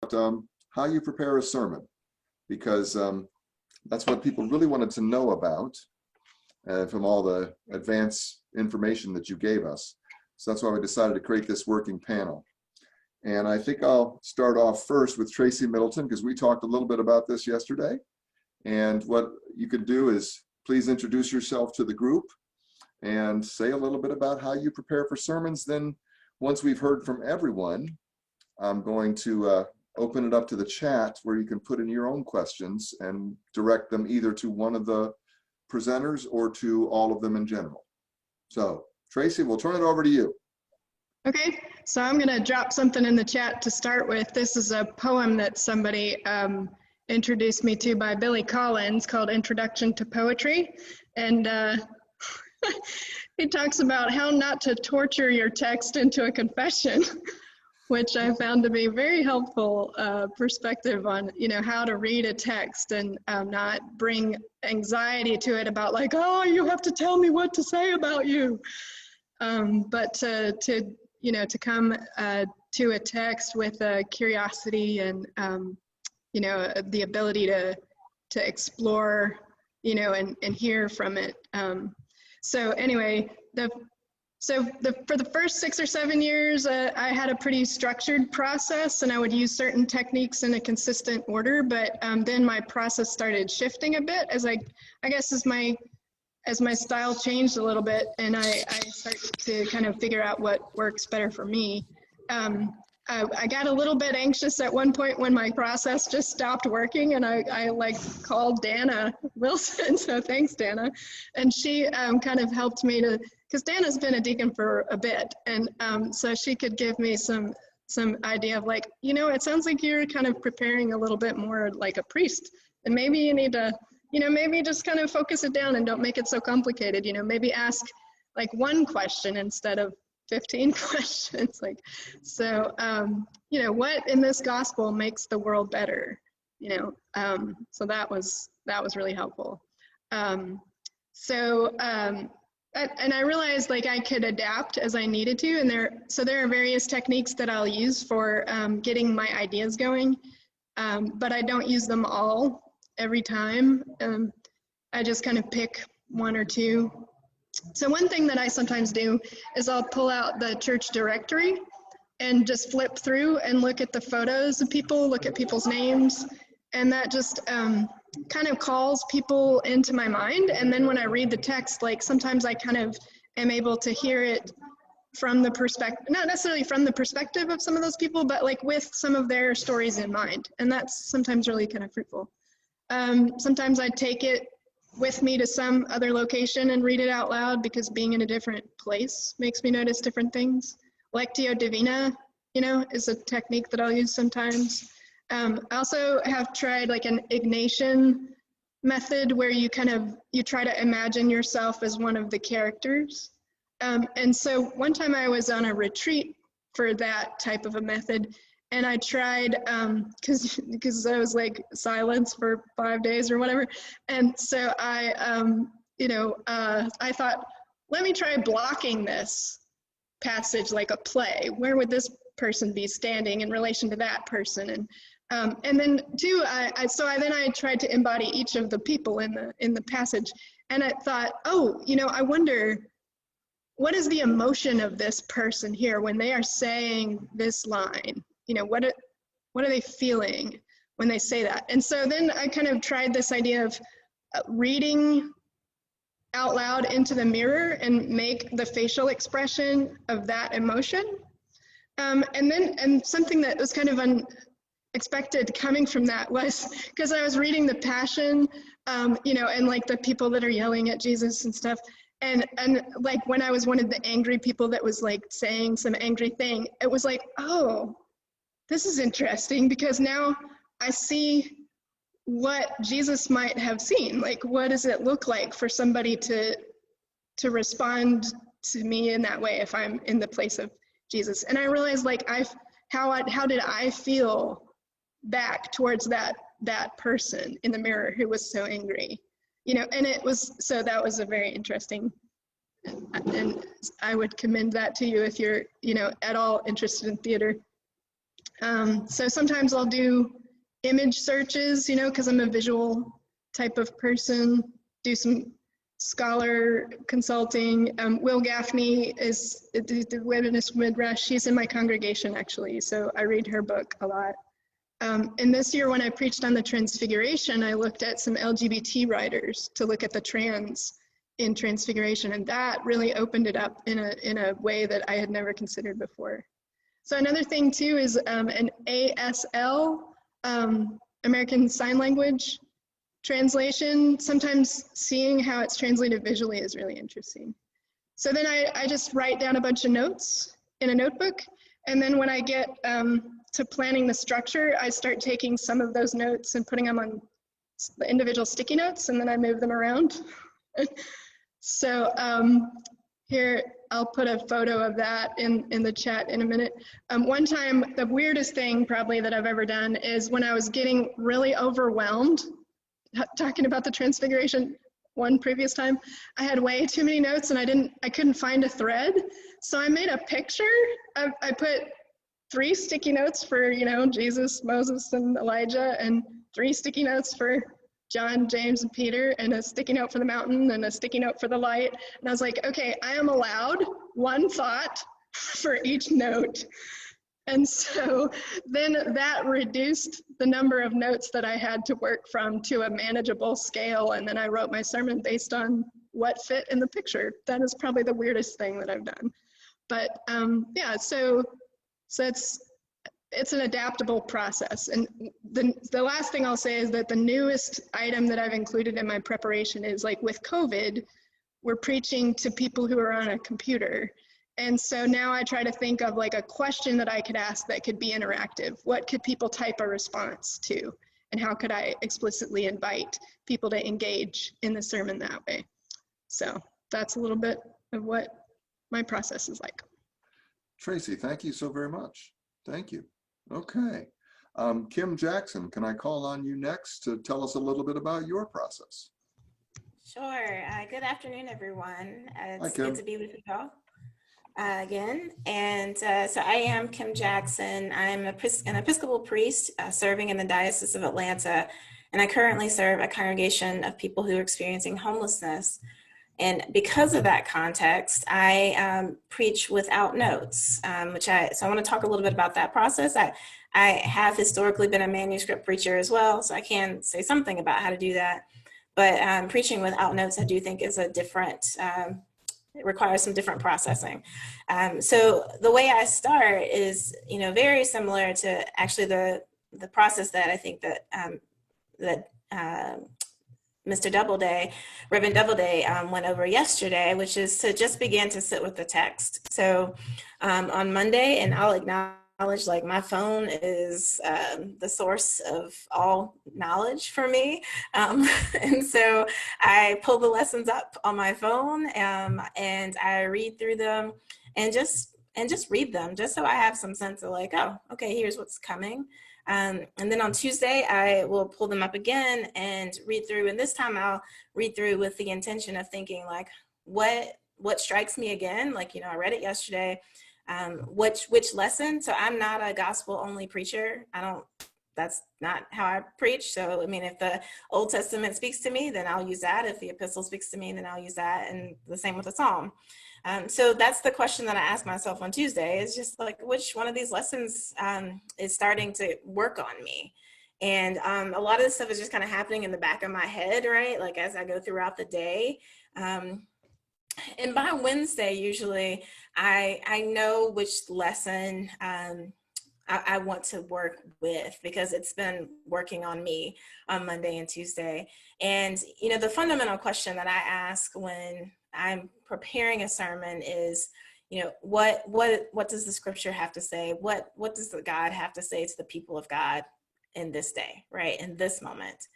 how you prepare a sermon, because that's what people really wanted to know about from all the advanced information that you gave us. So that's why we decided to create this working panel. And I think I'll start off first with Tracy Middleton, because we talked a little bit about this yesterday. And what you could do is please introduce yourself to the group and say a little bit about how you prepare for sermons. Then once we've heard from everyone, I'm going to open it up to the chat where you can put in your own questions and direct them either to one of the presenters or to all of them in general. So Tracy, we'll turn it over to you. Okay, so I'm going to drop something in the chat to start with. This is a poem that somebody introduced me to by Billy Collins called Introduction to Poetry. And he talks about how not to torture your text into a confession, which I found to be very helpful perspective on, how to read a text and not bring anxiety to it about like, oh, you have to tell me what to say about you. But to come to a text with a curiosity and, the ability to explore, and hear from it. So anyway, for the first 6 or 7 years, I had a pretty structured process, and I would use certain techniques in a consistent order. But then my process started shifting a bit as as my style changed a little bit, and I started to kind of figure out what works better for me. I got a little bit anxious at one point when my process just stopped working, and I called Dana Wilson, so thanks Dana, and she kind of helped me to, because Dana's been a deacon for a bit, and so she could give me some idea of like, it sounds like you're kind of preparing a little bit more like a priest, and maybe you need to, maybe just kind of focus it down and don't make it so complicated, maybe ask like one question instead of 15 questions. What in this gospel makes the world better, so that was really helpful. And I realized like I could adapt as I needed to, and there are various techniques that I'll use for getting my ideas going, but I don't use them all every time. I just kind of pick one or two. So one thing that I sometimes do is I'll pull out the church directory and just flip through and look at the photos of people, look at people's names, and that just kind of calls people into my mind. And then when I read the text, like sometimes I kind of am able to hear it from the perspective, not necessarily from the perspective of some of those people, but like with some of their stories in mind. And that's sometimes really kind of fruitful. Sometimes I take it with me to some other location and read it out loud, because being in a different place makes me notice different things. Lectio Divina, is a technique that I'll use sometimes. I also have tried like an Ignatian method where you try to imagine yourself as one of the characters. And so one time I was on a retreat for that type of a method, and I tried, because I was like silence for 5 days or whatever. And so I thought, let me try blocking this passage like a play. Where would this person be standing in relation to that person? And then too, I tried to embody each of the people in the passage. And I thought, I wonder, what is the emotion of this person here when they are saying this line? What are they feeling when they say that? And so then I kind of tried this idea of reading out loud into the mirror and make the facial expression of that emotion. And something that was kind of unexpected coming from that was, because I was reading the Passion, and like the people that are yelling at Jesus and stuff. And like when I was one of the angry people that was like saying some angry thing, it was like, oh, this is interesting, because now I see what Jesus might have seen. Like, what does it look like for somebody to respond to me in that way if I'm in the place of Jesus? And I realized like how did I feel back towards that person in the mirror who was so angry, and it was, so that was a very interesting, and I would commend that to you if you're, at all interested in theater. So sometimes I'll do image searches, you know, because I'm a visual type of person, do some scholar consulting. Will Gaffney is the Witness Midrash. She's in my congregation, actually, so I read her book a lot. And this year when I preached on the Transfiguration, I looked at some LGBT writers to look at the trans in Transfiguration, and that really opened it up in a way that I had never considered before. So another thing too is an ASL, American Sign Language translation. Sometimes seeing how it's translated visually is really interesting. So then I just write down a bunch of notes in a notebook, and then when I get to planning the structure, I start taking some of those notes and putting them on the individual sticky notes, and then I move them around. So here, I'll put a photo of that in the chat in a minute. One time, the weirdest thing probably that I've ever done is when I was getting really overwhelmed, talking about the Transfiguration one previous time, I had way too many notes and I couldn't find a thread. So I made a picture. I put 3 sticky notes for, you know, Jesus, Moses, and Elijah, and 3 sticky notes for John, James, and Peter, and a sticky note for the mountain, and a sticky note for the light. And I was like, okay, I am allowed one thought for each note. And so then that reduced the number of notes that I had to work from to a manageable scale. And then I wrote my sermon based on what fit in the picture. That is probably the weirdest thing that I've done. But yeah, so it's an adaptable process. And the last thing I'll say is that the newest item that I've included in my preparation is, like, with COVID, we're preaching to people who are on a computer. And so now I try to think of like a question that I could ask that could be interactive. What could people type a response to? And how could I explicitly invite people to engage in the sermon that way? So that's a little bit of what my process is like. Tracy, thank you so very much. Thank you. Okay. Kim Jackson, can I call on you next to tell us a little bit about your process? Sure. Good afternoon, everyone. It's Kim. good to be with you all again. And so I am Kim Jackson. I'm an Episcopal priest serving in the Diocese of Atlanta, and I currently serve a congregation of people who are experiencing homelessness. And because of that context, I preach without notes, so I want to talk a little bit about that process. I have historically been a manuscript preacher as well, so I can say something about how to do that. But preaching without notes, I do think is a different, it requires some different processing. So the way I start is, very similar to actually the process that I think that Mr. Doubleday, Reverend Doubleday, went over yesterday, which is to just begin to sit with the text. So on Monday, and I'll acknowledge, like, my phone is the source of all knowledge for me. And so I pull the lessons up on my phone and I read through them and just read them, just so I have some sense of, like, oh, okay, here's what's coming. And then on Tuesday, I will pull them up again and read through. And this time I'll read through with the intention of thinking, like, what strikes me again? Like, I read it yesterday. Which lesson? So I'm not a gospel only preacher. That's not how I preach. So, I mean, if the Old Testament speaks to me, then I'll use that. If the epistle speaks to me, then I'll use that. And the same with the Psalm. So that's the question that I ask myself on Tuesday, is just like, which one of these lessons is starting to work on me? And a lot of this stuff is just kind of happening in the back of my head, right? Like, as I go throughout the day. And by Wednesday, usually, I know which lesson I want to work with, because it's been working on me on Monday and Tuesday. And, the fundamental question that I ask when I'm preparing a sermon is, what does the scripture have to say? What does the God have to say to the people of God in this day, right? In this moment.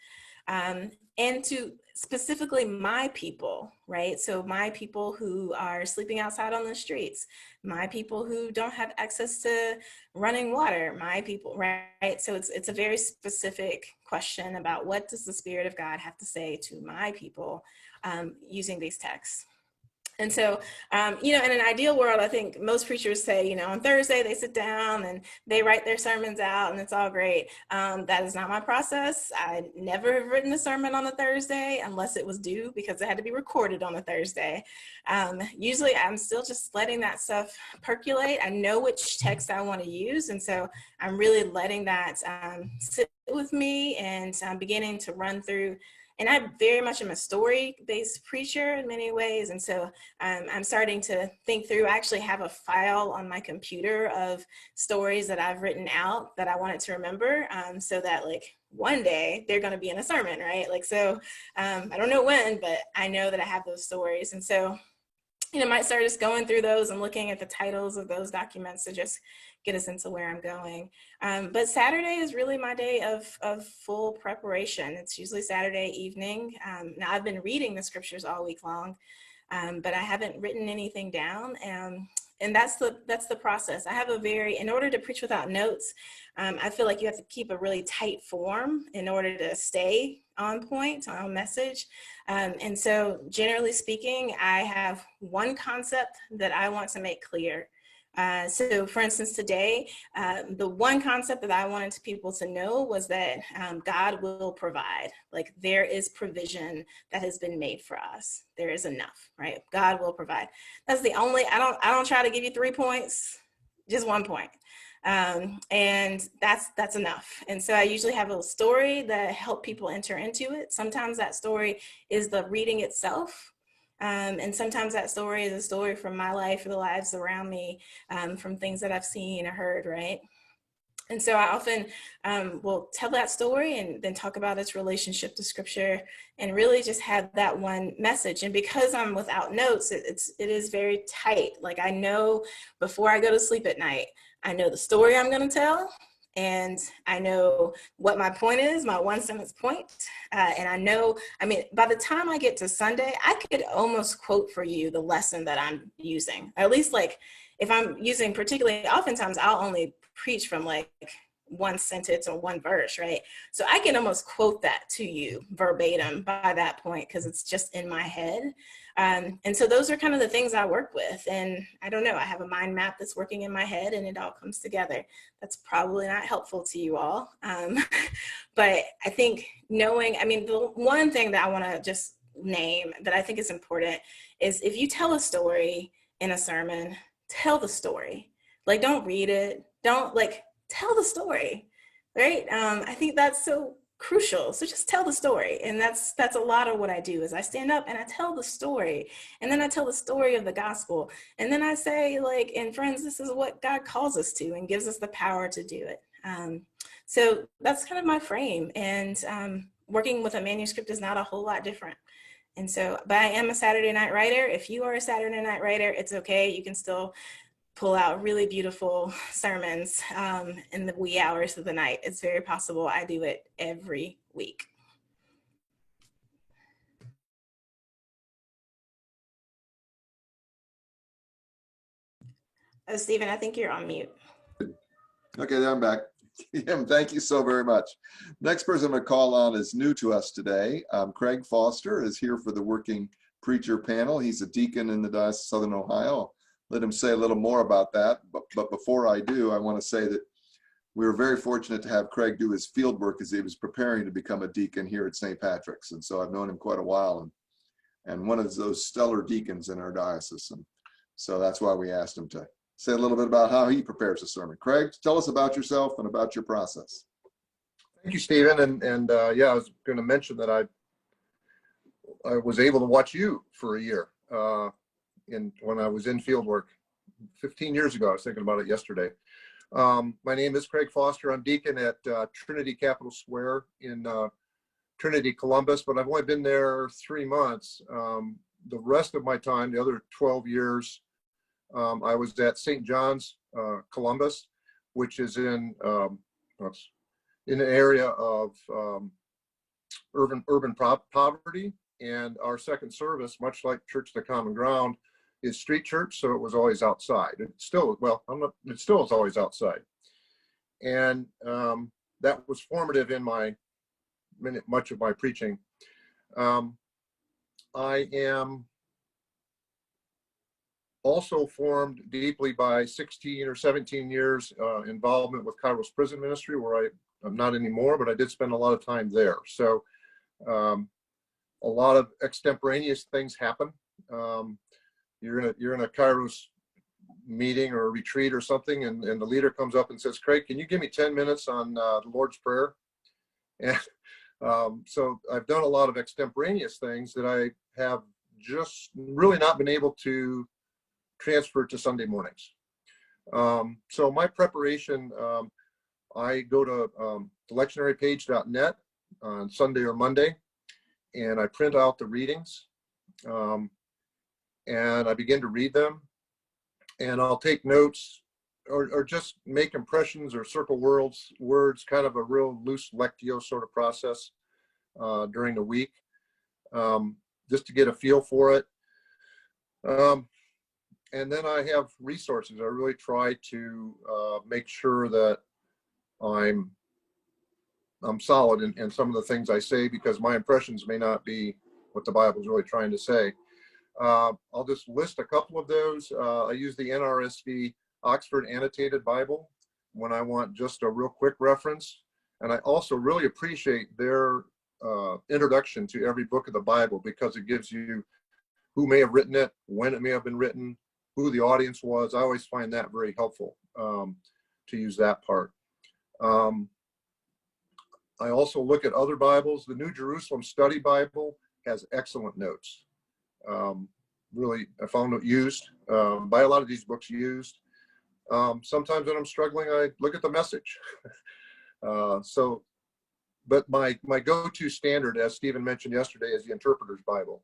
And to specifically my people, right? So my people who are sleeping outside on the streets, my people who don't have access to running water, my people, right? So it's a very specific question about, what does the Spirit of God have to say to my people using these texts? And so, in an ideal world, I think most preachers say, on Thursday, they sit down and they write their sermons out and it's all great. That is not my process. I never have written a sermon on a Thursday unless it was due, because it had to be recorded on a Thursday. Usually I'm still just letting that stuff percolate. I know which text I want to use. And so I'm really letting that sit with me, and I'm beginning to run through. And I very much am a story-based preacher in many ways. And so I'm starting to think through. I actually have a file on my computer of stories that I've written out that I wanted to remember, so that one day they're going to be in a sermon, right? So I don't know when, but I know that I have those stories. And so, might start just going through those and looking at the titles of those documents to just get a sense of where I'm going. But Saturday is really my day of full preparation. It's usually Saturday evening. Now I've been reading the scriptures all week long, but I haven't written anything down. And that's the process. I have in order to preach without notes, I feel like you have to keep a really tight form in order to stay on point, on message. And so generally speaking, I have one concept that I want to make clear. So for instance, today, the one concept that I wanted people to know was that God will provide. There is provision that has been made for us. There is enough, right? God will provide. That's the only, I don't try to give you 3 points, just 1 point. And that's enough. And so I usually have a story that help people enter into it. Sometimes that story is the reading itself. And sometimes that story is a story from my life or the lives around me, from things that I've seen or heard, right? And so I often will tell that story and then talk about its relationship to scripture, and really just have that one message. And because I'm without notes, it is very tight. I know before I go to sleep at night, I know the story I'm going to tell, and I know what my point is, my 1 sentence point. And I know, by the time I get to Sunday, I could almost quote for you the lesson that I'm using. Or at least if I'm using particularly, oftentimes I'll only preach from 1 sentence or 1 verse, right? So I can almost quote that to you verbatim by that point, because it's just in my head. And so those are kind of the things I work with. And I don't know, I have a mind map that's working in my head and it all comes together. That's probably not helpful to you all. But I think knowing, the one thing that I want to just name that I think is important is, if you tell a story in a sermon, tell the story. Don't read it. Don't tell the story, right? I think that's so crucial. So just tell the story. And that's a lot of what I do, is I stand up and I tell the story, and then I tell the story of the gospel. And then I say, and friends, this is what God calls us to and gives us the power to do it. So that's kind of my frame. And working with a manuscript is not a whole lot different. And so, but I am a Saturday night writer. If you are a Saturday night writer, it's okay. You can still pull out really beautiful sermons in the wee hours of the night. It's very possible. I do it every week. Oh, Stephen, I think you're on mute. Okay, there I'm back. Thank you so very much. Next person I'm going to call on is new to us today. Craig Foster is here for the Working Preacher panel. He's a deacon in the Diocese of Southern Ohio. Let him say a little more about that. But before I do, I want to say that we were very fortunate to have Craig do his field work as he was preparing to become a deacon here at St. Patrick's. And so I've known him quite a while, and one of those stellar deacons in our diocese. And so that's why we asked him to say a little bit about how he prepares a sermon. Craig, tell us about yourself and about your process. Thank you, Stephen. And yeah, I was going to mention that I was able to watch you for a year when I was in field work 15 years ago. I was thinking about it yesterday. My name is Craig Foster. I'm deacon at Trinity Capitol Square in Trinity, Columbus, but I've only been there 3 months. The rest of my time, the other 12 years, I was at St. John's, Columbus, which is in an area of urban poverty. And our second service, much like Church of the Common Ground, is street church, so it was always outside. It still is always outside. And that was formative in much of my preaching. I am also formed deeply by 16 or 17 years involvement with Kairos Prison Ministry, where I'm not anymore, but I did spend a lot of time there. So a lot of extemporaneous things happen. You're in a Kairos meeting or a retreat or something, and the leader comes up and says, Craig, can you give me 10 minutes on the Lord's Prayer? And so I've done a lot of extemporaneous things that I have just really not been able to transfer to Sunday mornings. So my preparation, I go to lectionarypage.net on Sunday or Monday, and I print out the readings, and I begin to read them, and I'll take notes or just make impressions or circle words, kind of a real loose lectio sort of process during the week, just to get a feel for it. And then I have resources. I really try to make sure that I'm solid in some of the things I say, because my impressions may not be what the Bible is really trying to say. I'll just list a couple of those. I use the NRSV Oxford Annotated Bible when I want just a real quick reference. And I also really appreciate their introduction to every book of the Bible, because it gives you who may have written it, when it may have been written, who the audience was. I always find that very helpful to use that part. I also look at other Bibles. The New Jerusalem Study Bible has excellent notes. Really, I found it used. Buy a lot of these books used. Sometimes when I'm struggling, I look at the Message. But my go-to standard, as Stephen mentioned yesterday, is the Interpreter's Bible.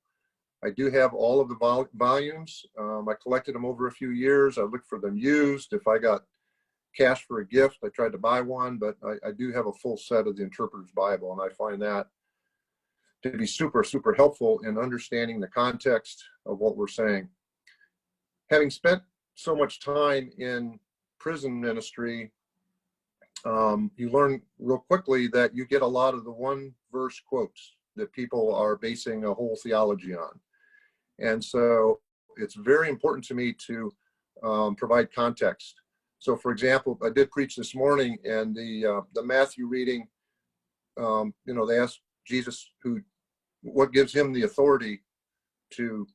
I do have all of the volumes. I collected them over a few years. I looked for them used. If I got cash for a gift, I tried to buy one, but I do have a full set of the Interpreter's Bible, and I find that to be super, super helpful in understanding the context of what we're saying. Having spent so much time in prison ministry, you learn real quickly that you get a lot of the one verse quotes that people are basing a whole theology on. And so it's very important to me to provide context. So for example, I did preach this morning, and the Matthew reading, they asked Jesus what gives him the authority to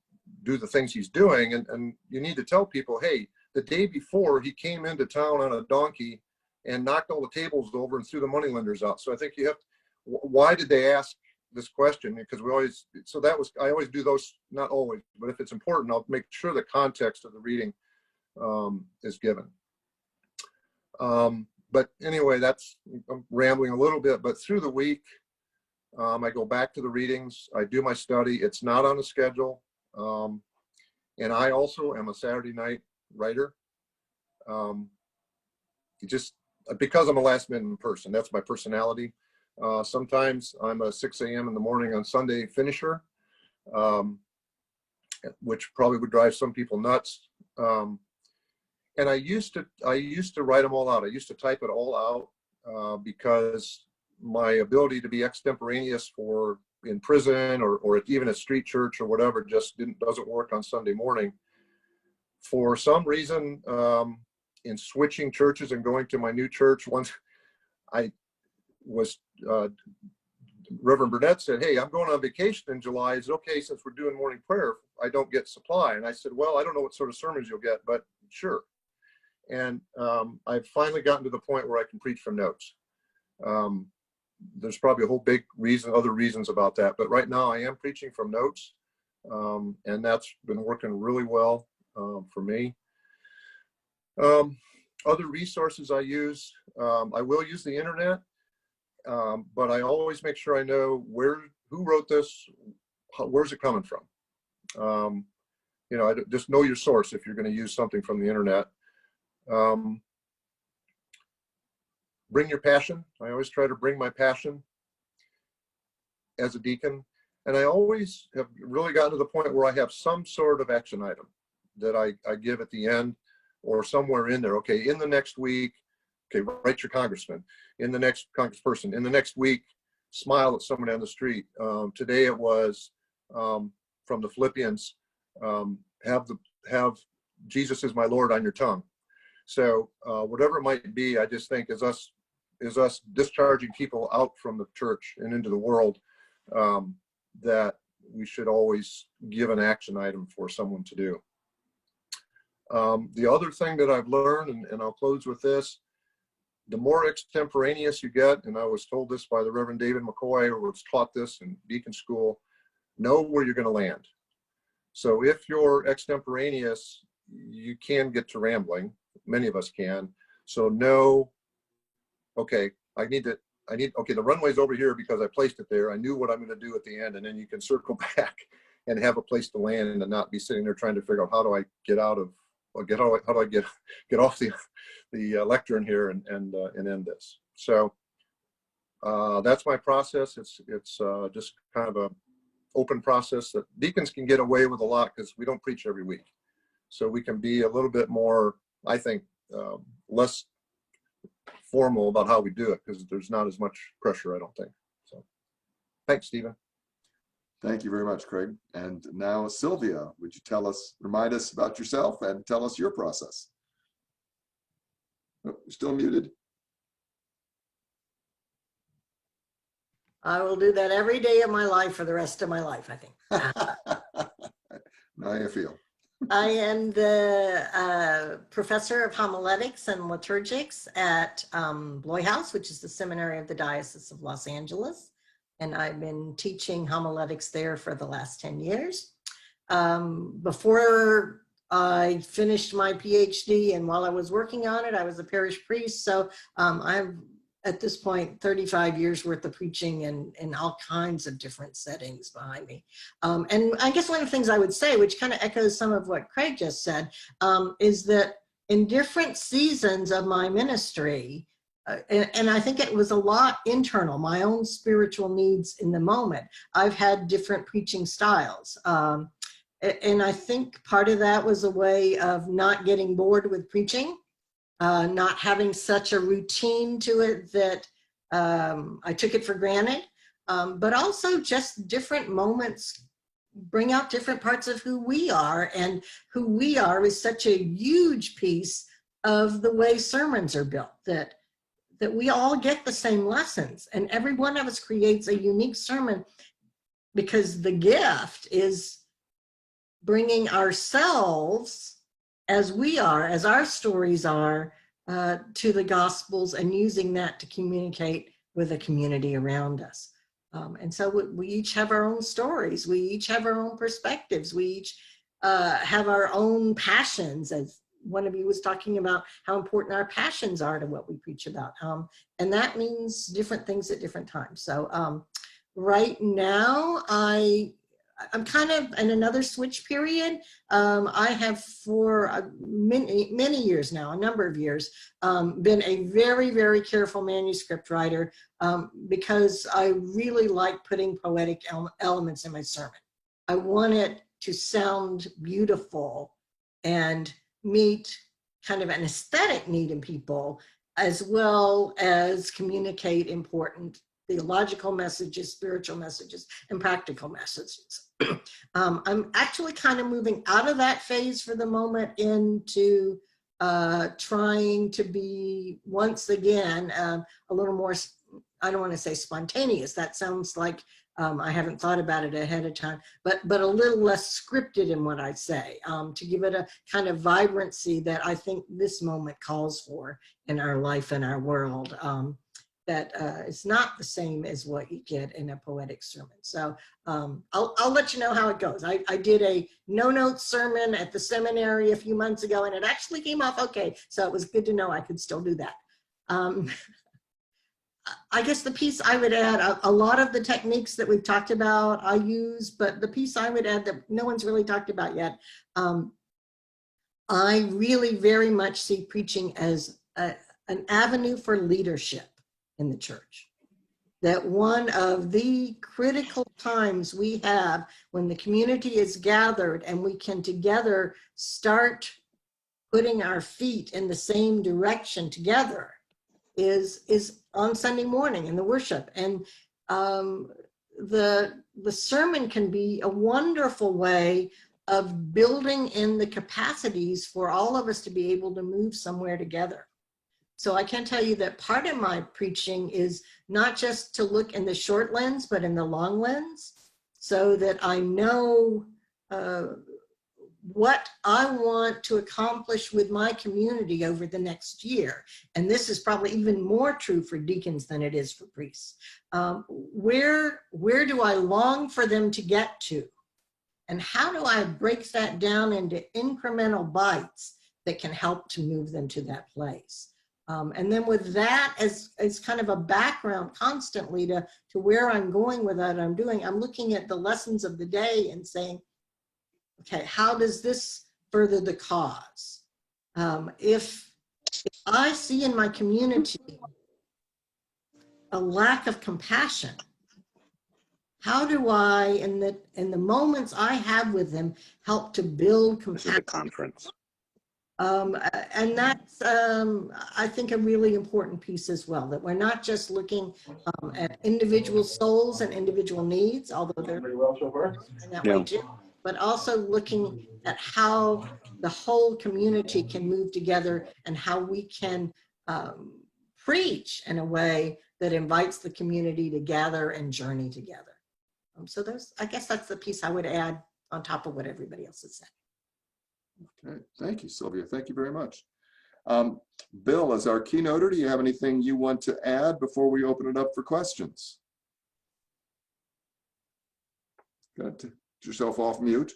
do the things he's doing. And you need to tell people, hey, the day before he came into town on a donkey and knocked all the tables over and threw the moneylenders out. So I think you have to, why did they ask this question? Because I always do those, not always, but if it's important, I'll make sure the context of the reading is given. But anyway, I'm rambling a little bit, but through the week, I go back to the readings. I do my study. It's not on a schedule. And I also am a Saturday night writer. Because I'm a last minute person, that's my personality. Sometimes I'm a 6 a.m. in the morning on Sunday finisher, which probably would drive some people nuts. And I used to write them all out. I used to type it all out because my ability to be extemporaneous in prison or even at street church or whatever just doesn't work on Sunday morning. For some reason, in switching churches and going to my new church, once I was Reverend Burnett said, hey, I'm going on vacation in July. Is it okay, since we're doing morning prayer, I don't get supply? And I said, well, I don't know what sort of sermons you'll get, but sure. And I've finally gotten to the point where I can preach from notes. There's probably a whole big other reasons about that, but right now I am preaching from notes, and that's been working really well for me. Other resources I use, I will use the internet, but I always make sure I know who wrote this, where's it coming from. Just know your source if you're going to use something from the internet. Bring your passion. I always try to bring my passion as a deacon. And I always have really gotten to the point where I have some sort of action item that I give at the end or somewhere in there. Okay, in the next week, okay, write your congressman. In the next congressperson. In the next week, smile at someone down the street. Today it was from the Philippians, have Jesus is my Lord on your tongue. So whatever it might be, I just think is us discharging people out from the church and into the world, that we should always give an action item for someone to do. The other thing that I've learned, and I'll close with this, the more extemporaneous you get, and I was told this by the Reverend David McCoy, who was taught this in Deacon school, know where you're going to land. So if you're extemporaneous, you can get to rambling. Many of us can. So know, okay, okay, the runway's over here because I placed it there. I knew what I'm going to do at the end, and then you can circle back and have a place to land and not be sitting there trying to figure out how do I get out of, or how do I get off the lectern here and end this. So that's my process. It's just kind of a open process that deacons can get away with a lot because we don't preach every week. So we can be a little bit more, I think, less formal about how we do it because there's not as much pressure, I don't think. So thanks, Stephen. Thank you very much, Craig. And now, Sylvia, would you remind us about yourself and tell us your process? Oh, you're still muted. I will do that every day of my life for the rest of my life, I think. Now you feel. I am the professor of homiletics and liturgics at Bloy House, which is the seminary of the Diocese of Los Angeles. And I've been teaching homiletics there for the last 10 years. Before I finished my PhD, and while I was working on it, I was a parish priest. So I've, at this point, 35 years worth of preaching in all kinds of different settings behind me. And I guess one of the things I would say, which kind of echoes some of what Craig just said, is that in different seasons of my ministry, and I think it was a lot internal, my own spiritual needs in the moment, I've had different preaching styles. And I think part of that was a way of not getting bored with preaching, not having such a routine to it that I took it for granted, but also just different moments bring out different parts of who we are, and who we are is such a huge piece of the way sermons are built, that we all get the same lessons, and every one of us creates a unique sermon because the gift is bringing ourselves as we are, as our stories are, to the Gospels, and using that to communicate with the community around us. And so we each have our own stories. We each have our own perspectives. We each have our own passions, as one of you was talking about how important our passions are to what we preach about. And that means different things at different times. So right now, I'm kind of in another switch period. I have for many years now, a number of years, been a very, very careful manuscript writer because I really like putting poetic elements in my sermon. I want it to sound beautiful and meet kind of an aesthetic need in people, as well as communicate important theological messages, spiritual messages, and practical messages. I'm actually kind of moving out of that phase for the moment into trying to be, once again, a little more, I don't want to say spontaneous. That sounds like I haven't thought about it ahead of time, but a little less scripted in what I say, to give it a kind of vibrancy that I think this moment calls for in our life and our world. That is not the same as what you get in a poetic sermon. So I'll let you know how it goes. I did a no-note sermon at the seminary a few months ago, and it actually came off okay. So it was good to know I could still do that. I guess the piece I would add, a lot of the techniques that we've talked about I use, but the piece I would add that no one's really talked about yet, I really very much see preaching as an avenue for leadership in the church. That one of the critical times we have when the community is gathered and we can together start putting our feet in the same direction together is on Sunday morning in the worship. And the sermon can be a wonderful way of building in the capacities for all of us to be able to move somewhere together. So I can tell you that part of my preaching is not just to look in the short lens, but in the long lens, so that I know what I want to accomplish with my community over the next year. And this is probably even more true for deacons than it is for priests. Where do I long for them to get to? And how do I break that down into incremental bites that can help to move them to that place? And then with that as kind of a background constantly to where I'm going with that I'm doing, I'm looking at the lessons of the day and saying, okay, how does this further the cause? If I see in my community a lack of compassion, how do I, in the moments I have with them, help to build compassion? This is a conference. And that's, I think, a really important piece as well, that we're not just looking at individual souls and individual needs, although they're in that way too, but also looking at how the whole community can move together and how we can preach in a way that invites the community to gather and journey together. So I guess that's the piece I would add on top of what everybody else has said. Okay, thank you, Sylvia. Thank you very much. Bill, as our keynoter, do you have anything you want to add before we open it up for questions? Got to get yourself off mute.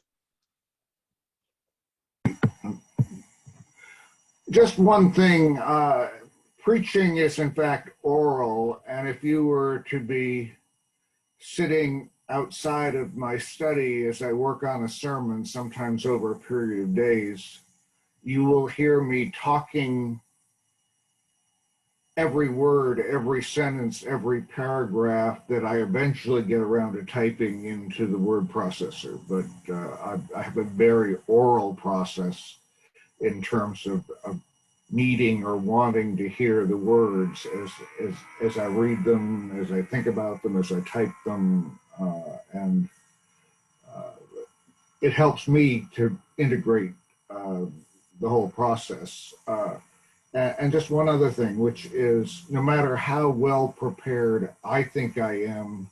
Just one thing, preaching is in fact oral, and if you were to be sitting outside of my study as I work on a sermon, sometimes over a period of days, you will hear me talking every word, every sentence, every paragraph that I eventually get around to typing into the word processor. But I have a very oral process in terms of needing or wanting to hear the words as I read them, as I think about them, as I type them, and it helps me to integrate the whole process. And just one other thing, which is no matter how well prepared I think I am,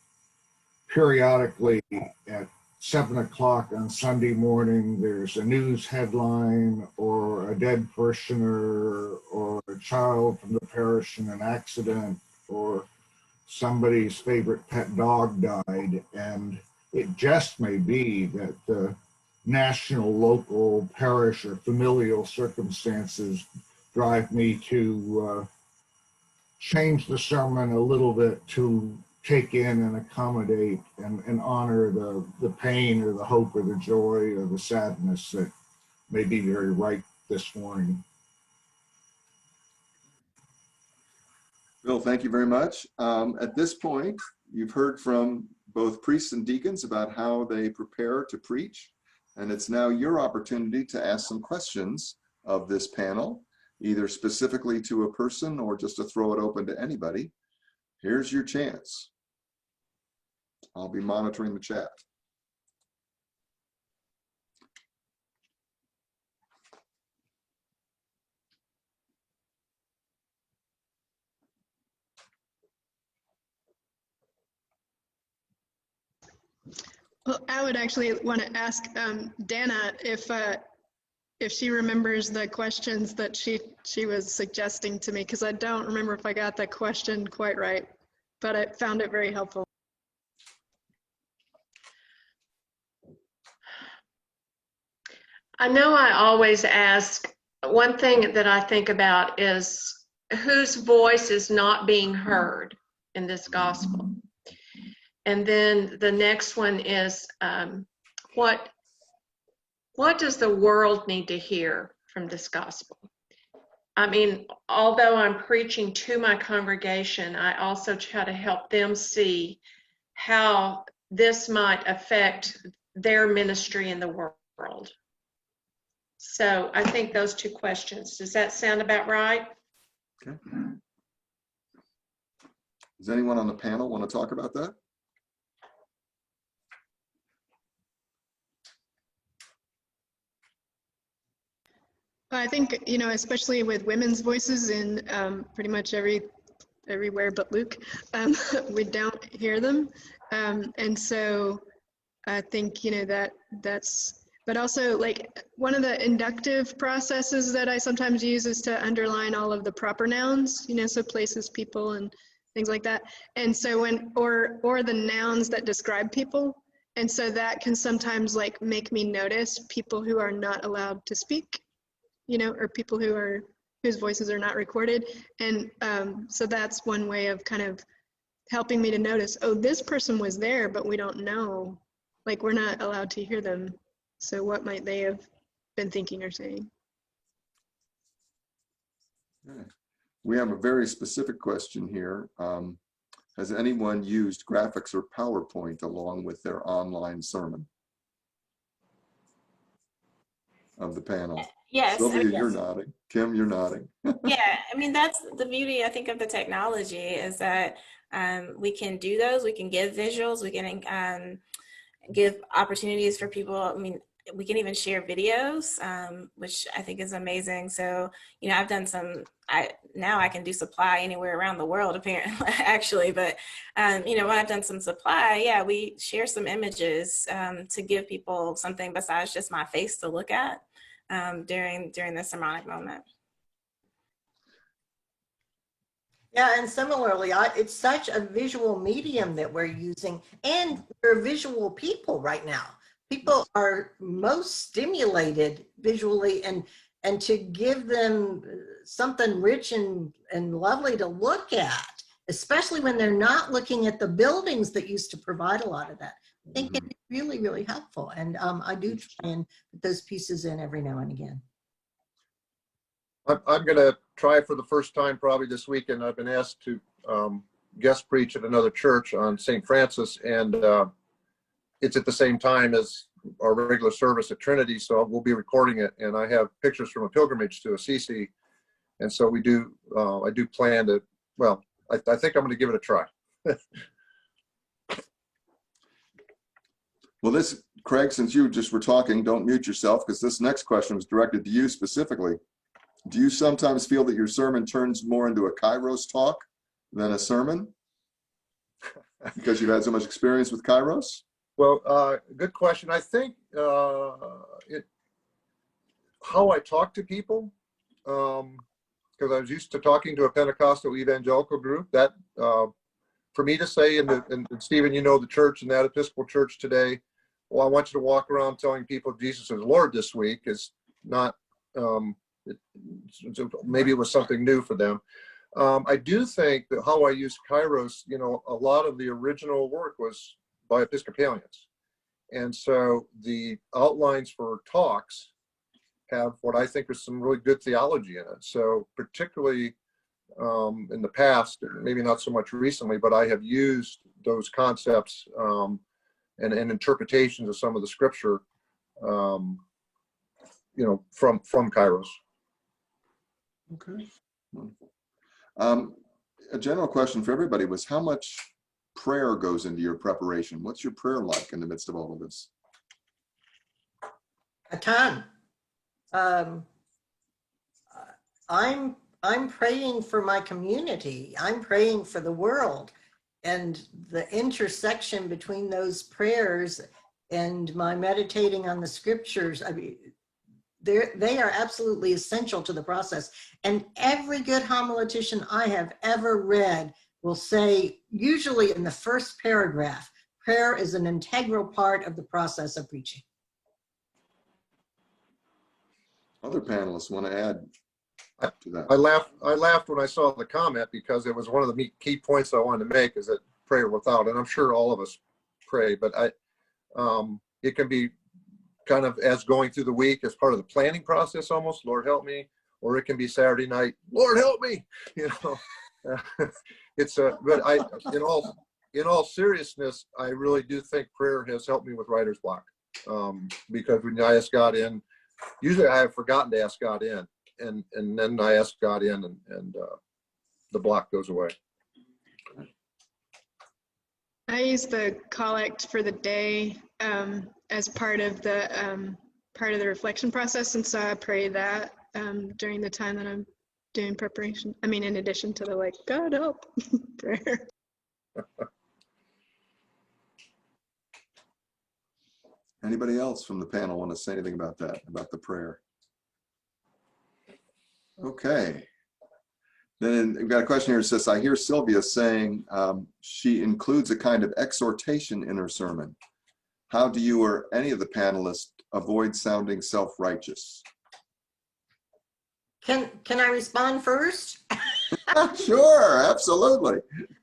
periodically at 7 o'clock on Sunday morning, there's a news headline or a dead parishioner or a child from the parish in an accident or somebody's favorite pet dog died. And it just may be that the national, local, parish, or familial circumstances drive me to change the sermon a little bit to take in and accommodate and honor the pain or the hope or the joy or the sadness that may be very right this morning. Bill, thank you very much. At this point, you've heard from both priests and deacons about how they prepare to preach, and it's now your opportunity to ask some questions of this panel, either specifically to a person or just to throw it open to anybody. Here's your chance. I'll be monitoring the chat. Well, I would actually want to ask Dana if she remembers the questions that she was suggesting to me, because I don't remember if I got that question quite right, but I found it very helpful. I know I always ask, one thing that I think about is whose voice is not being heard in this gospel. And then the next one is what does the world need to hear from this gospel? I mean, although I'm preaching to my congregation, I also try to help them see how this might affect their ministry in the world. So I think those two questions. Does that sound about right? Okay. Does anyone on the panel want to talk about that? I think, you know, especially with women's voices in pretty much everywhere but Luke, we don't hear them. And so I think, you know, but also like one of the inductive processes that I sometimes use is to underline all of the proper nouns, you know, so places, people, and things like that. And so or the nouns that describe people. And so that can sometimes like make me notice people who are not allowed to speak, you know, or people whose voices are not recorded. And so that's one way of kind of helping me to notice, oh, this person was there, but we don't know, like we're not allowed to hear them. So what might they have been thinking or saying? We have a very specific question here. Has anyone used graphics or PowerPoint along with their online sermon of the panel? Yes. Sylvia, I mean, you're nodding. Kim, you're nodding. yeah, I mean, that's the beauty, I think, of the technology is that we can do those, we can give visuals, we can give opportunities for people. I mean, we can even share videos, which I think is amazing. So, you know, I've done now I can do supply anywhere around the world, apparently, actually. But, you know, when I've done some supply, yeah, we share some images to give people something besides just my face to look at during the sermonic moment. Yeah, and similarly, it's such a visual medium that we're using, and we're visual people right now. People are most stimulated visually, and to give them something rich and lovely to look at, especially when they're not looking at the buildings that used to provide a lot of that. I think it's really, really helpful. And I do try and put those pieces in every now and again. I'm going to try for the first time probably this weekend. I've been asked to guest preach at another church on St. Francis, and it's at the same time as our regular service at Trinity, so we'll be recording it. And I have pictures from a pilgrimage to Assisi, and so I do plan to. Well, I think I'm going to give it a try. Well, Craig, since you just were talking, don't mute yourself, because this next question was directed to you specifically. Do you sometimes feel that your sermon turns more into a Kairos talk than a sermon because you've had so much experience with Kairos? Well, good question. I think how I talk to people, because I was used to talking to a Pentecostal evangelical group, that for me to say, and Stephen, you know the church and that Episcopal church today, well, I want you to walk around telling people Jesus is Lord this week is not, maybe it was something new for them. I do think that how I use Kairos, you know, a lot of the original work was by Episcopalians. And so the outlines for talks have what I think is some really good theology in it. So particularly in the past, maybe not so much recently, but I have used those concepts and interpretations of some of the scripture, you know, from Kairos. Okay. A general question for everybody was, how much prayer goes into your preparation? What's your prayer like in the midst of all of this? A ton. I'm praying for my community. I'm praying for the world, and the intersection between those prayers and my meditating on the scriptures, I mean, they are absolutely essential to the process. And every good homiletician I have ever read will say, usually in the first paragraph, prayer is an integral part of the process of preaching. Other panelists want to add to that? I laughed when I saw the comment, because it was one of the key points I wanted to make, is that prayer without, and I'm sure all of us pray, but it can be kind of as going through the week as part of the planning process almost, Lord help me, or it can be Saturday night, Lord help me, you know. But in all seriousness, I really do think prayer has helped me with writer's block, because when I ask God in, usually I have forgotten to ask God in, and then I ask God in, and the block goes away. I use the collect for the day as part of the reflection process, and so I pray that during the time that I'm doing preparation. I mean, in addition to the like, God help prayer. Anybody else from the panel want to say anything about that, about the prayer? Okay. Then we've got a question here that says, I hear Sylvia saying she includes a kind of exhortation in her sermon. How do you or any of the panelists avoid sounding self-righteous? Can I respond first? Sure, absolutely.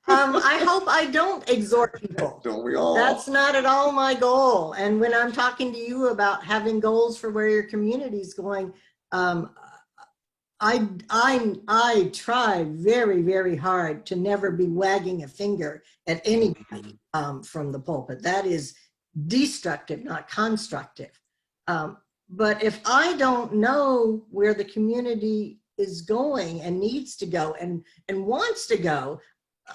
I hope I don't exhort people. Don't we all? That's not at all my goal. And when I'm talking to you about having goals for where your community is going, I try very, very hard to never be wagging a finger at anybody from the pulpit. That is destructive, not constructive. But if I don't know where the community is going and needs to go and wants to go,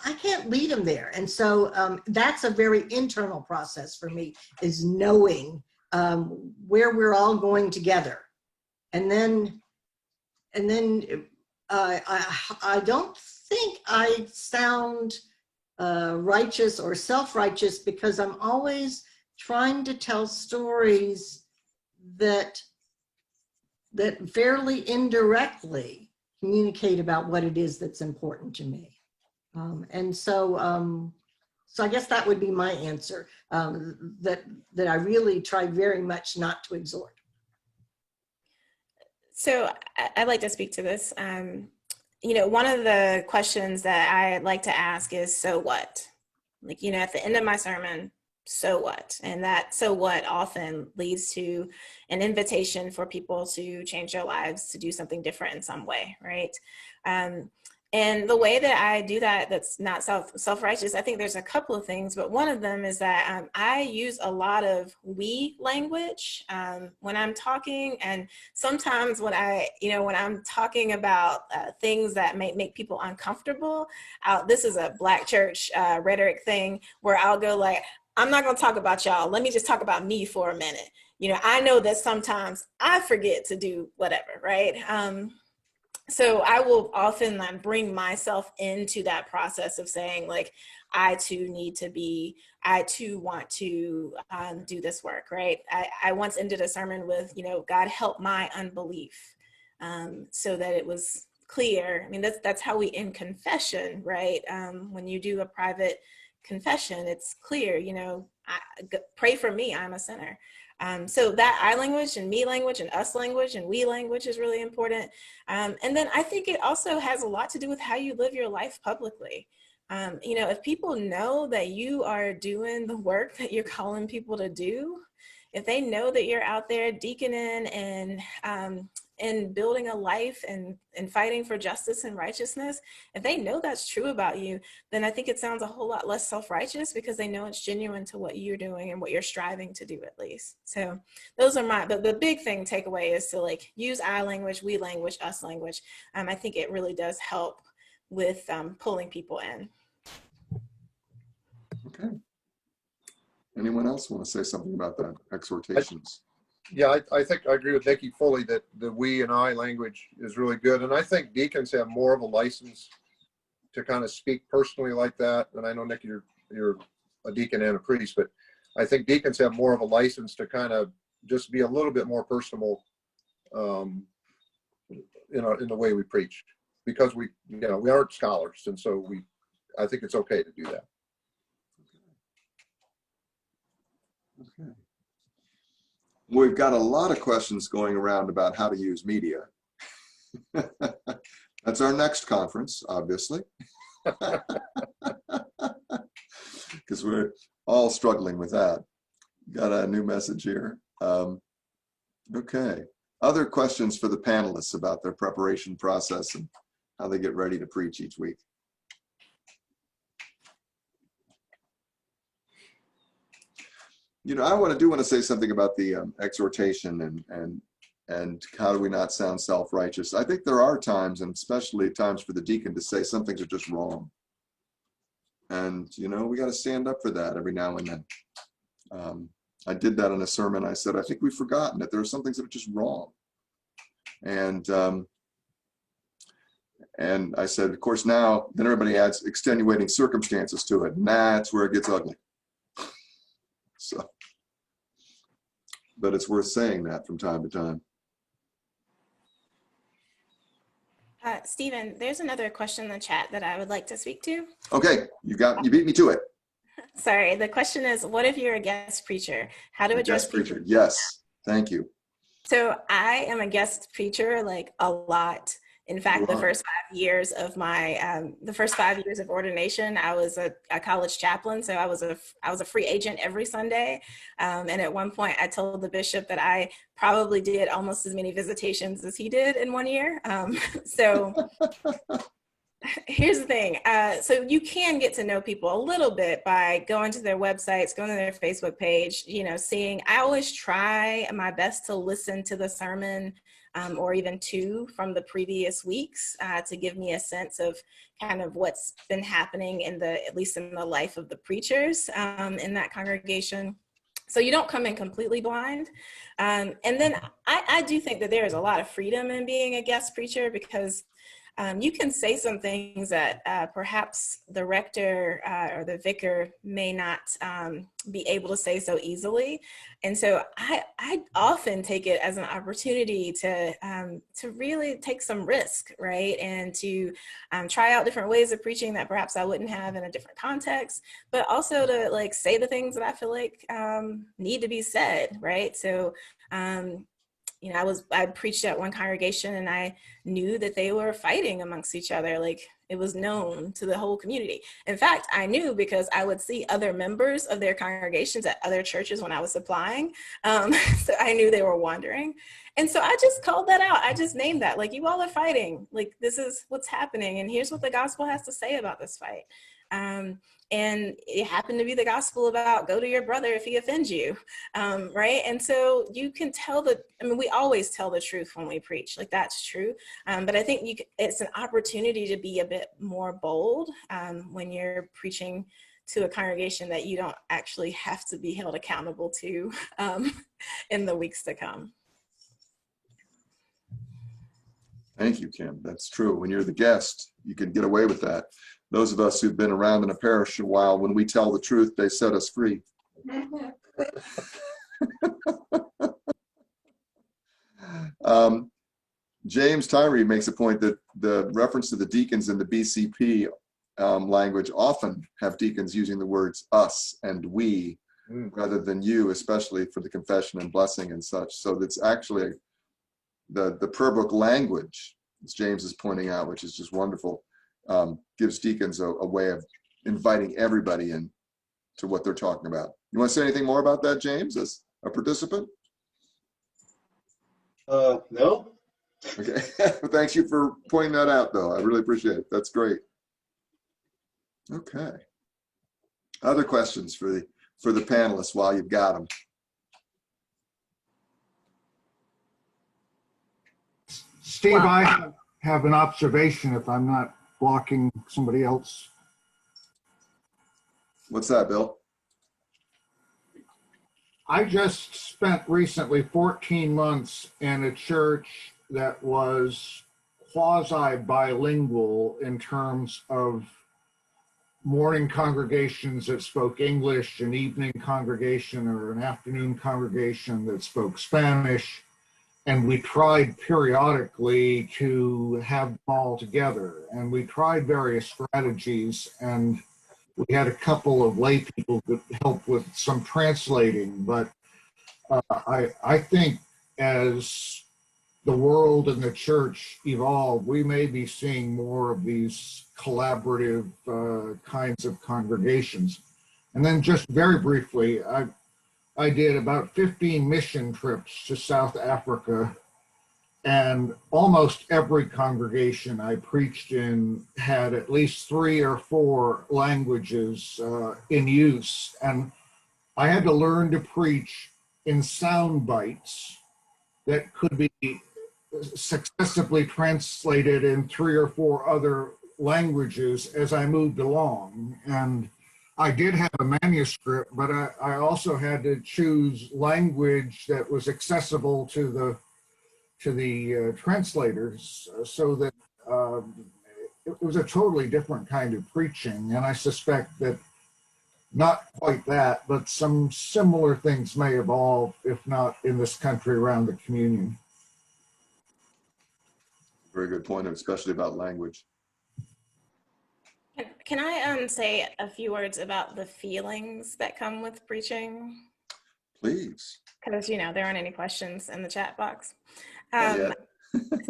I can't lead them there. And so that's a very internal process for me, is knowing where we're all going together. And then I don't think I sound righteous or self-righteous, because I'm always trying to tell stories that fairly indirectly communicate about what it is that's important to me. And so I guess that would be my answer, that I really try very much not to exhort. So I'd like to speak to this. You know, one of the questions that I like to ask is, so what? Like, you know, at the end of my sermon, so what? And that so what often leads to an invitation for people to change their lives, to do something different in some way, right? And the way that I do that, that's not self-righteous, I think there's a couple of things, but one of them is that I use a lot of we language when I'm talking, and sometimes when I'm talking about things that may make people uncomfortable, this is a Black church rhetoric thing where I'll go like, I'm not gonna talk about y'all, let me just talk about me for a minute. You know, I know that sometimes I forget to do whatever, right? So I will often bring myself into that process of saying, like, I too want to do this work, right? I once ended a sermon with, you know, God help my unbelief, so that it was clear. I mean, that's how we end confession, right? When you do a private confession, it's clear, you know, pray for me, I'm a sinner. So that I language and me language and us language and we language is really important. And then I think it also has a lot to do with how you live your life publicly. You know, if people know that you are doing the work that you're calling people to do, if they know that you're out there deaconing and building a life and fighting for justice and righteousness, if they know that's true about you, then I think it sounds a whole lot less self-righteous, because they know it's genuine to what you're doing and what you're striving to do, at least. So those are the big thing takeaway is to like use I language, we language, us language. I think it really does help with pulling people in. Okay. Anyone else want to say something about that, exhortations? Yeah, I think I agree with Nikki fully that the we and I language is really good. And I think deacons have more of a license to kind of speak personally like that. And I know, Nikki, you're a deacon and a priest, but I think deacons have more of a license to kind of just be a little bit more personal, in the way we preach, because we aren't scholars. And so I think it's okay to do that. Okay. We've got a lot of questions going around about how to use media. That's our next conference, obviously, because we're all struggling with that. Got a new message here. Okay. Other questions for the panelists about their preparation process and how they get ready to preach each week? You know, I want to say something about the exhortation and how do we not sound self-righteous. I think there are times, and especially times for the deacon, to say some things are just wrong. And, you know, we got to stand up for that every now and then. I did that in a sermon. I said, I think we've forgotten that there are some things that are just wrong. And I said, of course, now, then everybody adds extenuating circumstances to it. And that's where it gets ugly. So, but it's worth saying that from time to time. Stephen, there's another question in the chat that I would like to speak to. Okay, you beat me to it. Sorry, the question is, what if you're a guest preacher? How to address guest preacher? Yes, thank you. So I am a guest preacher like a lot. In fact, the first 5 years of my, the first 5 years of ordination, I was a college chaplain. So I was a free agent every Sunday. And at one point I told the bishop that I probably did almost as many visitations as he did in 1 year. So here's the thing. So you can get to know people a little bit by going to their websites, going to their Facebook page, you know, seeing, I always try my best to listen to the sermon or even two from the previous weeks to give me a sense of kind of what's been happening in the, at least in the life of the preachers in that congregation. So you don't come in completely blind. And then I do think that there is a lot of freedom in being a guest preacher, because you can say some things that perhaps the rector or the vicar may not be able to say so easily. And so I often take it as an opportunity to really take some risk, right? And to try out different ways of preaching that perhaps I wouldn't have in a different context, but also to like say the things that I feel like need to be said, right? So, you know, I preached at one congregation and I knew that they were fighting amongst each other. Like, it was known to the whole community. In fact, I knew because I would see other members of their congregations at other churches when I was supplying. So I knew they were wandering. And so I just called that out. I just named that, like, you all are fighting. Like, this is what's happening. And here's what the gospel has to say about this fight. And it happened to be the gospel about go to your brother if he offends you, right? And so you can tell we always tell the truth when we preach, like that's true. But I think it's an opportunity to be a bit more bold when you're preaching to a congregation that you don't actually have to be held accountable to in the weeks to come. Thank you, Kim. That's true. When you're the guest, you can get away with that. Those of us who've been around in a parish a while, when we tell the truth, they set us free. James Tyree makes a point that the reference to the deacons in the BCP language often have deacons using the words us and we rather than you, especially for the confession and blessing and such. So that's actually the prayer book language, as James is pointing out, which is just wonderful. Gives deacons a way of inviting everybody in to what they're talking about. You want to say anything more about that, James, as a participant? No. Okay. Thanks you for pointing that out, though. I really appreciate it. That's great. Okay. Other questions for the panelists while you've got them? Steve, I have an observation if I'm not blocking somebody else. What's that, Bill? I just spent recently 14 months in a church that was quasi-bilingual in terms of morning congregations that spoke English, an evening congregation or an afternoon congregation that spoke Spanish. And we tried periodically to have them all together. And we tried various strategies, and we had a couple of lay people that helped with some translating. But I think as the world and the church evolve, we may be seeing more of these collaborative kinds of congregations. And then just very briefly, I did about 15 mission trips to South Africa, and almost every congregation I preached in had at least 3 or 4 languages in use. And I had to learn to preach in sound bites that could be successively translated in 3 or 4 other languages as I moved along. And I did have a manuscript, but I also had to choose language that was accessible to to the translators so that it was a totally different kind of preaching. And I suspect that not quite that, but some similar things may evolve, if not in this country, around the communion. Very good point, especially about language. Can I say a few words about the feelings that come with preaching? Please. Because, there aren't any questions in the chat box. Not yet.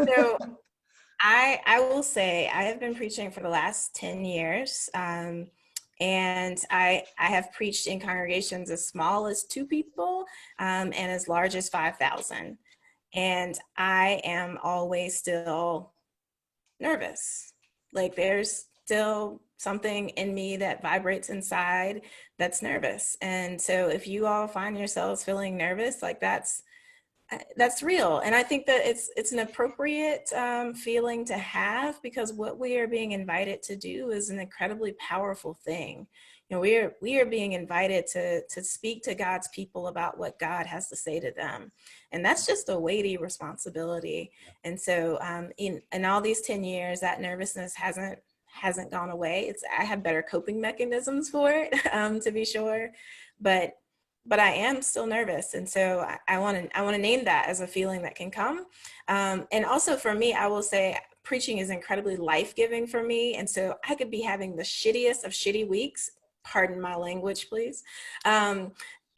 So I will say I have been preaching for the last 10 years. And I have preached in congregations as small as 2 people and as large as 5,000. And I am always still nervous. Like there's still something in me that vibrates inside that's nervous. And so if you all find yourselves feeling nervous, like that's real. And I think that it's an appropriate feeling to have, because what we are being invited to do is an incredibly powerful thing. We are being invited to speak to God's people about what God has to say to them. And that's just a weighty responsibility. And so in all these 10 years, that nervousness hasn't gone away. I have better coping mechanisms for it, to be sure, but I am still nervous. And so I want to name that as a feeling that can come. And also for me, I will say preaching is incredibly life-giving for me. And so I could be having the shittiest of shitty weeks, pardon my language, please.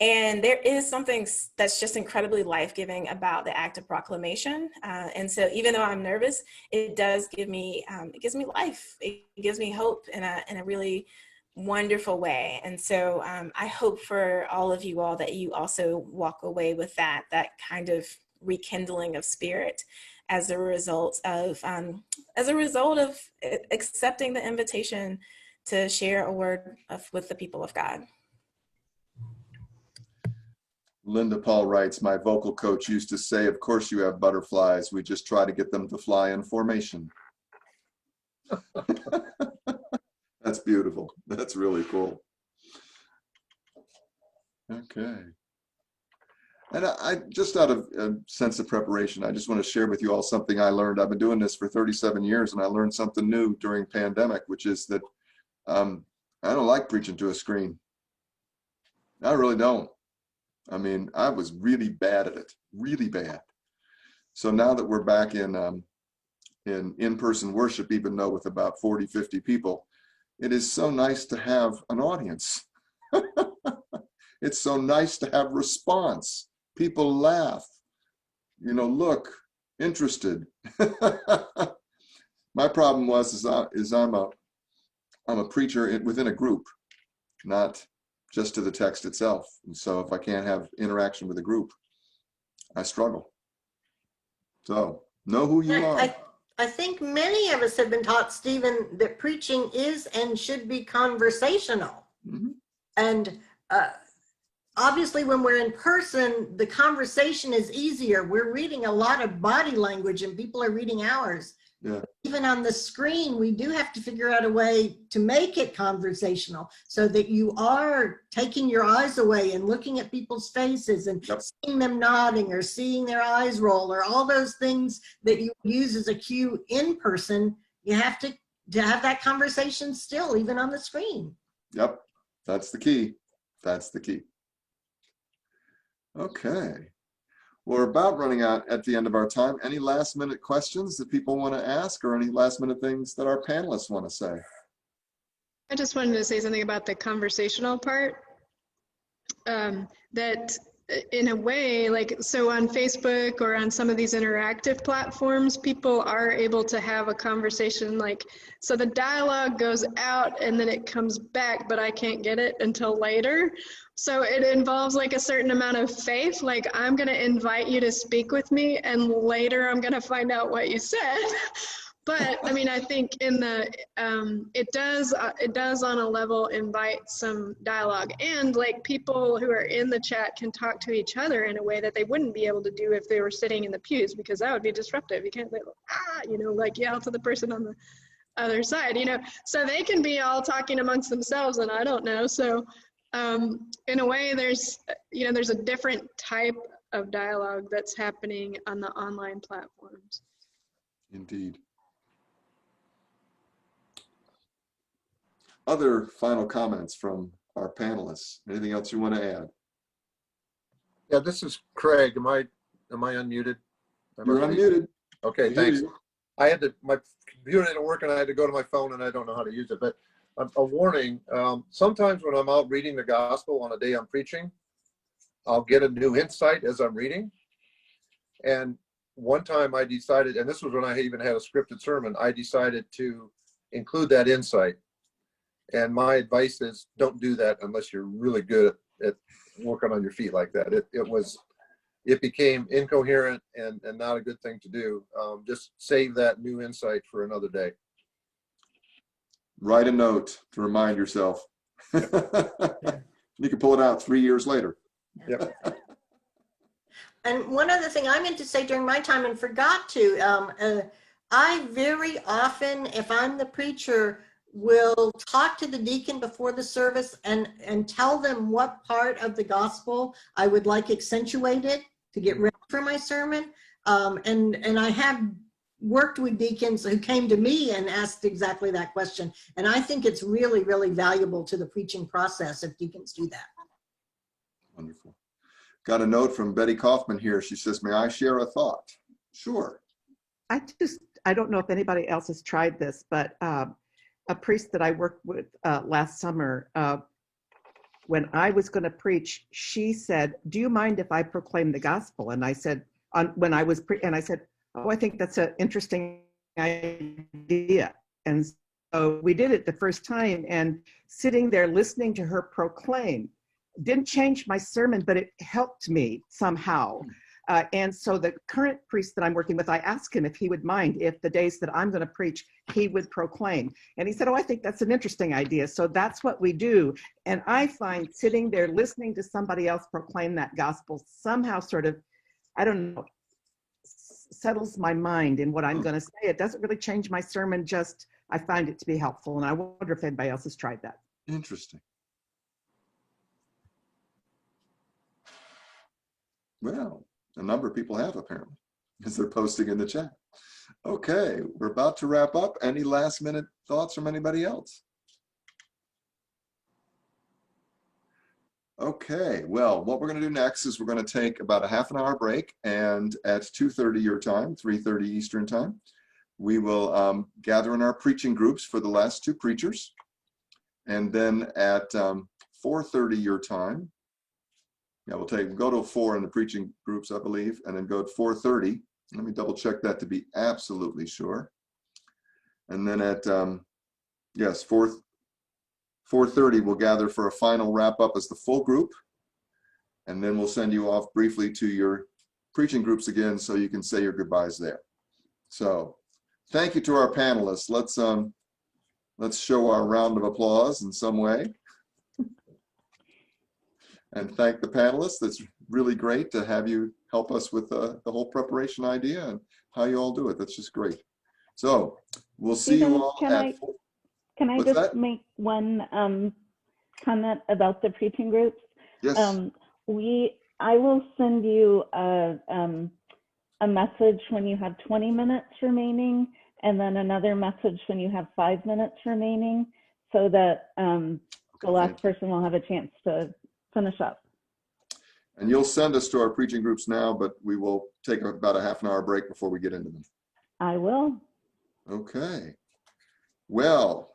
And there is something that's just incredibly life-giving about the act of proclamation. And so even though I'm nervous, it does give me, it gives me life. It gives me hope in a really wonderful way. And so I hope for all of you all that you also walk away with that kind of rekindling of spirit as a result of accepting the invitation to share a word with the people of God. Linda Paul writes, my vocal coach used to say, of course you have butterflies. We just try to get them to fly in formation. That's beautiful. That's really cool. Okay. And I just out of a sense of preparation, I just want to share with you all something I learned. I've been doing this for 37 years and I learned something new during pandemic, which is that I don't like preaching to a screen. I really don't. I mean, I was really bad at it, really bad. So now that we're back in in-person worship, even though with about 40, 50 people, it is so nice to have an audience. It's so nice to have response. People laugh, look, interested. My problem is I'm a preacher within a group, not just to the text itself. And so if I can't have interaction with a group, I struggle. So know who you are. I think many of us have been taught, Stephen, that preaching is and should be conversational. Mm-hmm. And obviously when we're in person, the conversation is easier. We're reading a lot of body language and people are reading ours. Yeah. Even on the screen, we do have to figure out a way to make it conversational so that you are taking your eyes away and looking at people's faces and seeing them nodding or seeing their eyes roll or all those things that you use as a cue in person. You have to have that conversation still, even on the screen. Yep, that's the key. That's the key. Okay. We're about running out at the end of our time. Any last minute questions that people want to ask or any last minute things that our panelists want to say? I just wanted to say something about the conversational part. That in a way, so on Facebook or on some of these interactive platforms, people are able to have a conversation so the dialogue goes out and then it comes back, but I can't get it until later. So it involves a certain amount of faith. I'm going to invite you to speak with me and later I'm going to find out what you said. But I mean, I think in the, it does on a level invite some dialogue, and people who are in the chat can talk to each other in a way that they wouldn't be able to do if they were sitting in the pews, because that would be disruptive. You can't yell to the person on the other side, so they can be all talking amongst themselves and I don't know. So in a way there's a different type of dialogue that's happening on the online platforms. Indeed. Other final comments from our panelists? Anything else you want to add? Yeah, this is Craig. Am I unmuted? You're unmuted. Okay, We hear thanks. you. I had to, my computer didn't work and I had to go to my phone and I don't know how to use it, but a warning. Sometimes when I'm out reading the gospel on a day I'm preaching, I'll get a new insight as I'm reading. And one time I decided, and this was when I even had a scripted sermon, I decided to include that insight. And my advice is don't do that unless you're really good at working on your feet like that. It became incoherent and not a good thing to do. Just save that new insight for another day. Write a note to remind yourself. You can pull it out 3 years later. Yep. And one other thing I meant to say during my time and forgot to, I very often, if I'm the preacher, will talk to the deacon before the service and tell them what part of the gospel I would like accentuated to get ready for my sermon. And I have worked with deacons who came to me and asked exactly that question. And I think it's really, really valuable to the preaching process if deacons do that. Wonderful. Got a note from Betty Kaufman here. She says, may I share a thought? Sure. I don't know if anybody else has tried this, but a priest that I worked with last summer, when I was going to preach, she said, do you mind if I proclaim the gospel? And I said, I said, oh, I think that's an interesting idea. And so we did it the first time, and sitting there listening to her proclaim didn't change my sermon, but it helped me somehow. And so the current priest that I'm working with, I asked him if he would mind if the days that I'm going to preach, he would proclaim. And he said, oh, I think that's an interesting idea. So that's what we do. And I find sitting there listening to somebody else proclaim that gospel somehow sort of, I don't know, settles my mind in what I'm going to say. It doesn't really change my sermon, just I find it to be helpful. And I wonder if anybody else has tried that. Interesting. Well, a number of people have apparently, because they're posting in the chat. Okay, we're about to wrap up. Any last minute thoughts from anybody else? Okay, well, what we're going to do next is we're going to take about a half-an-hour break, and at 2:30 your time, 3:30 Eastern time, we will gather in our preaching groups for the last two preachers. And then at 4:30 your time, yeah, we'll go to 4 in the preaching groups, I believe, and then go to 4:30. Let me double check that to be absolutely sure. And then at, yes, 4:30, we'll gather for a final wrap up as the full group. And then we'll send you off briefly to your preaching groups again so you can say your goodbyes there. So thank you to our panelists. Let's show our round of applause in some way. And thank the panelists. It's really great to have you help us with the whole preparation idea and how you all do it. That's just great. So we'll see Stephen, you all at. Can I What's just that? make one comment about the preaching groups? Yes. I will send you a message when you have 20 minutes remaining, and then another message when you have 5 minutes remaining, so that the last person will have a chance to finish up. And you'll send us to our preaching groups now, but we will take about a half-an-hour break before we get into them. I will. Okay. Well,